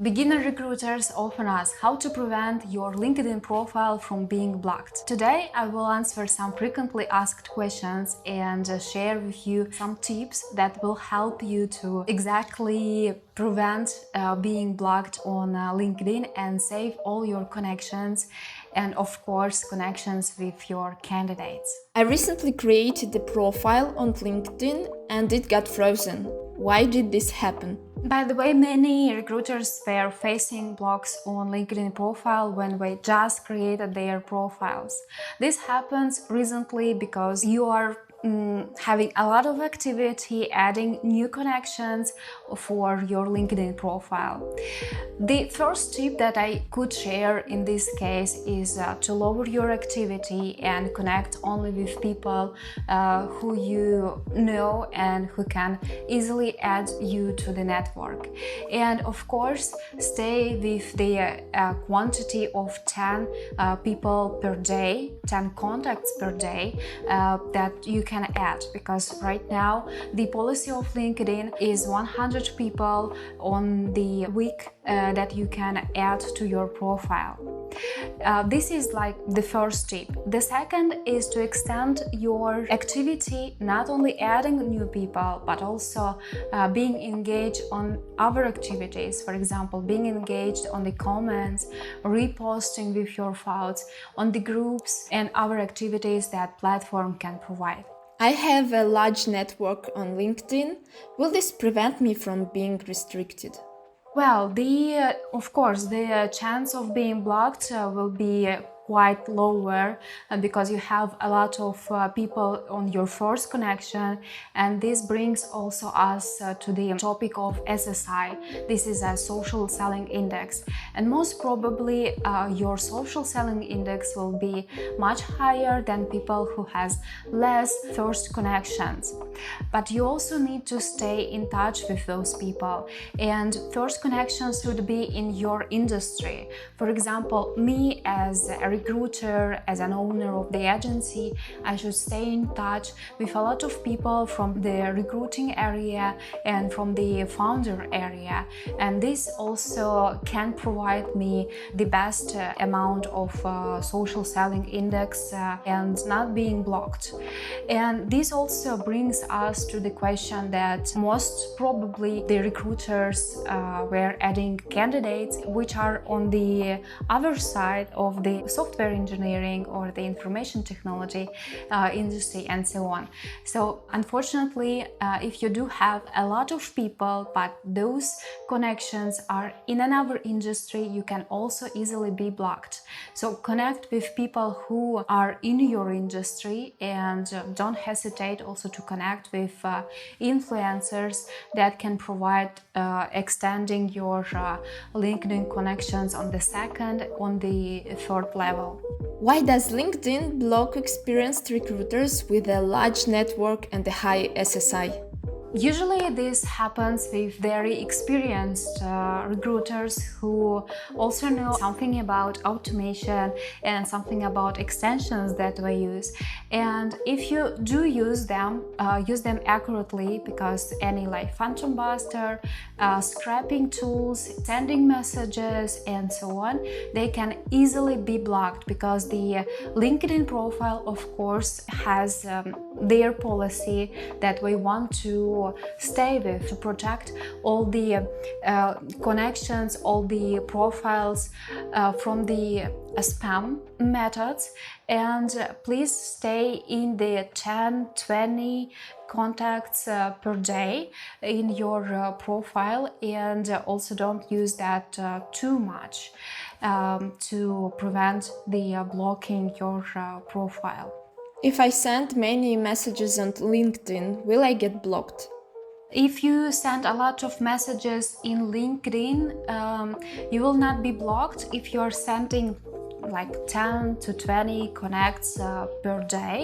Beginner recruiters often ask how to prevent your LinkedIn profile from being blocked. Today, I will answer some frequently asked questions and share with you some tips that will help you to exactly prevent being blocked on LinkedIn and save all your connections and, of course, connections with your candidates. I recently created a profile on LinkedIn and it got frozen. Why did this happen? By the way, many recruiters were facing blocks on LinkedIn profile when they just created their profiles. This happens recently because you are having a lot of activity, adding new connections for your LinkedIn profile. The first tip that I could share in this case is to lower your activity and connect only with people who you know and who can easily add you to the network. And of course, stay with the quantity of 10 people per day, 10 contacts per day that you can add, because right now the policy of LinkedIn is 100 people on the week that you can add to your profile. This is like the first tip. The second is to extend your activity, not only adding new people, but also being engaged on other activities. For example, being engaged on the comments, reposting with your thoughts, on the groups and other activities that platform can provide. I have a large network on LinkedIn. Will this prevent me from being restricted? Well, of course, the chance of being blocked will be quite lower because you have a lot of people on your first connection, and this brings also us to the topic of SSI. This is a social selling index, and most probably your social selling index will be much higher than people who has less first connections. But you also need to stay in touch with those people, and first connections should be in your industry. For example, me as a recruiter, as an owner of the agency, I should stay in touch with a lot of people from the recruiting area and from the founder area, and this also can provide me the best amount of social selling index and not being blocked. And this also brings us to the question that most probably the recruiters were adding candidates which are on the other side of the software engineering or the information technology industry and so on. So unfortunately, if you do have a lot of people but those connections are in another industry, you can also easily be blocked. So connect with people who are in your industry, and don't hesitate also to connect with influencers that can provide extending your LinkedIn connections on the second, on the third level. Why does LinkedIn block experienced recruiters with a large network and a high SSI? Usually this happens with very experienced recruiters who also know something about automation and something about extensions that we use. And if you do use them accurately, because any like phantom buster, scrapping tools, sending messages and so on, they can easily be blocked because the LinkedIn profile, of course, has their policy that we want to stay with, to protect all the connections, all the profiles from the spam methods. And please stay in the 10-20 contacts per day in your profile, and also don't use that too much to prevent the blocking your profile. If I send many messages on LinkedIn, will I get blocked? If you send a lot of messages in LinkedIn, you will not be blocked if you are sending like 10 to 20 connects per day,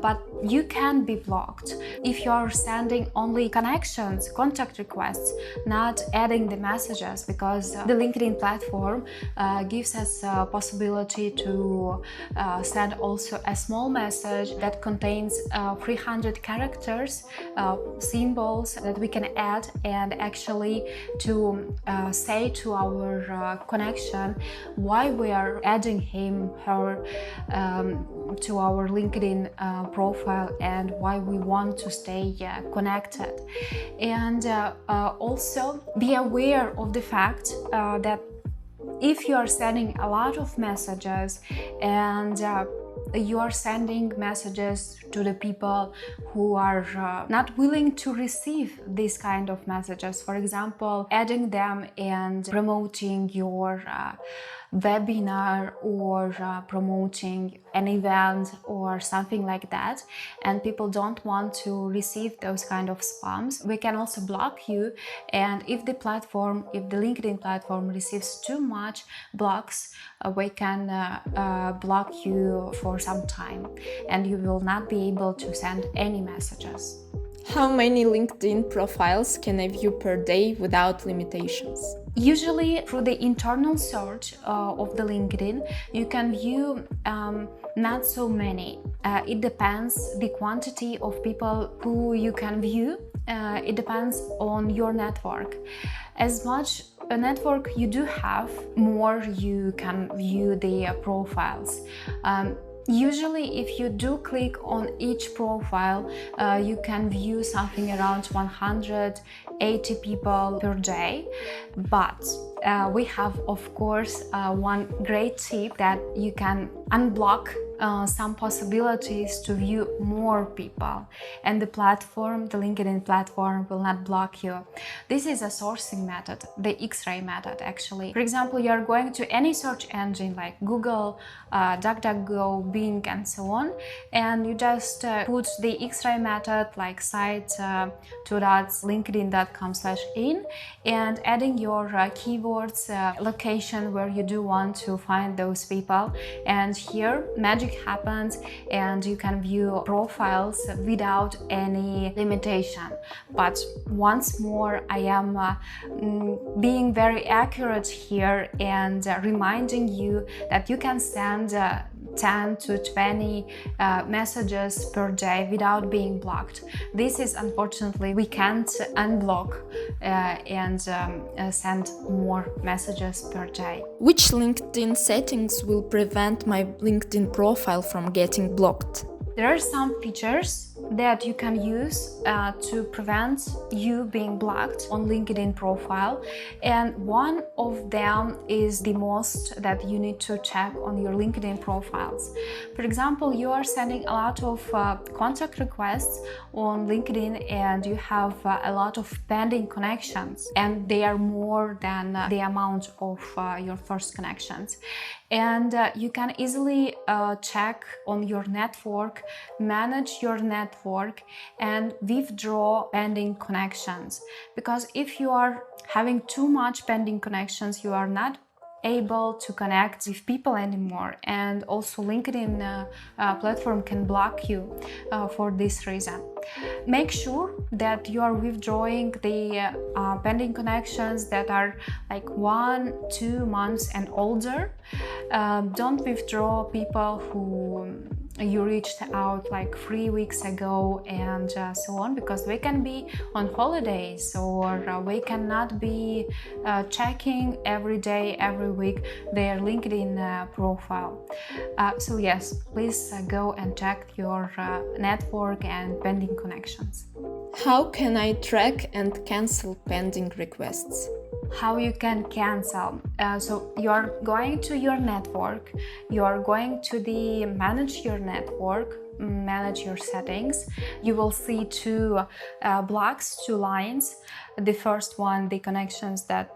but you can be blocked if you're sending only connections, contact requests, not adding the messages, because the LinkedIn platform gives us a possibility to send also a small message that contains 300 characters, symbols that we can add, and actually to say to our connection why we are adding him, her to our LinkedIn profile and why we want to stay connected. And also be aware of the fact that if you are sending a lot of messages and you are sending messages to the people who are not willing to receive these kind of messages, for example, adding them and promoting your webinar or promoting an event or something like that, and people don't want to receive those kind of spams, we can also block you. And if the LinkedIn platform receives too much blocks, we can block you for some time and you will not be able to send any messages. How many LinkedIn profiles can I view per day without limitations? Usually through the internal search of the LinkedIn, you can view not so many. It depends the quantity of people who you can view. It depends on your network. As much a network you do have, more you can view the profiles. Usually, if you do click on each profile, you can view something around 180 people per day. But we have, of course, one great tip that you can unblock some possibilities to view more people, and the LinkedIn platform will not block you. This is a sourcing method, the X-ray method actually. For example, you are going to any search engine like Google, DuckDuckGo, Bing and so on, and you just put the X-ray method like site linkedin.com/in and adding your keywords, location where you do want to find those people, and here magic happens and you can view profiles without any limitation. But once more, I am being very accurate here and reminding you that you can send 10 to 20 messages per day without being blocked. This is unfortunately we can't unblock and send more messages per day. Which LinkedIn settings will prevent my LinkedIn profile from getting blocked? There are some features that you can use to prevent you being blocked on LinkedIn profile, and one of them is the most that you need to check on your LinkedIn profiles. For example, you are sending a lot of contact requests on LinkedIn and you have a lot of pending connections, and they are more than the amount of your first connections. And you can easily check on your network, manage your network and withdraw pending connections. Because if you are having too much pending connections, you are not able to connect with people anymore, and also LinkedIn platform can block you for this reason. Make sure that you are withdrawing the pending connections that are like 1-2 months and older. Don't withdraw people who you reached out like 3 weeks ago and so on, because we can be on holidays or we cannot be checking every day, every week their LinkedIn profile. So yes, please go and check your network and pending connections. How can I track and cancel pending requests? How you can cancel. So you're going to your network, you're going to the manage your network, manage your settings. You will see two blocks, two lines. The first one, the connections that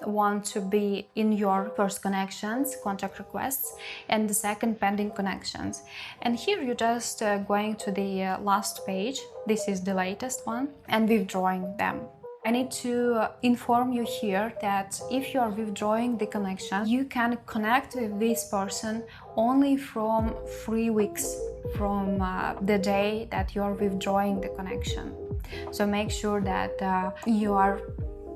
want to be in your first connections, contact requests, and the second, pending connections. And here you're just going to the last page. This is the latest one, and withdrawing them. I need to inform you here that if you are withdrawing the connection, you can connect with this person only from 3 weeks from the day that you are withdrawing the connection. So make sure that you are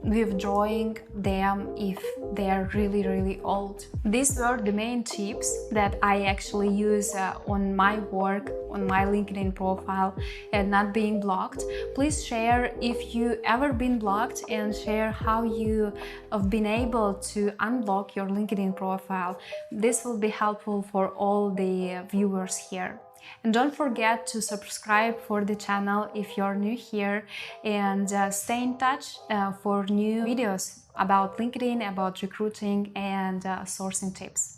withdrawing them if they are really old. These were the main tips that I actually use on my work, on my LinkedIn profile, and not being blocked. Please share if you ever been blocked and share how you have been able to unblock your LinkedIn profile. This will be helpful for all the viewers here. And don't forget to subscribe for the channel if you're new here, and stay in touch for new videos about LinkedIn, about recruiting and sourcing tips.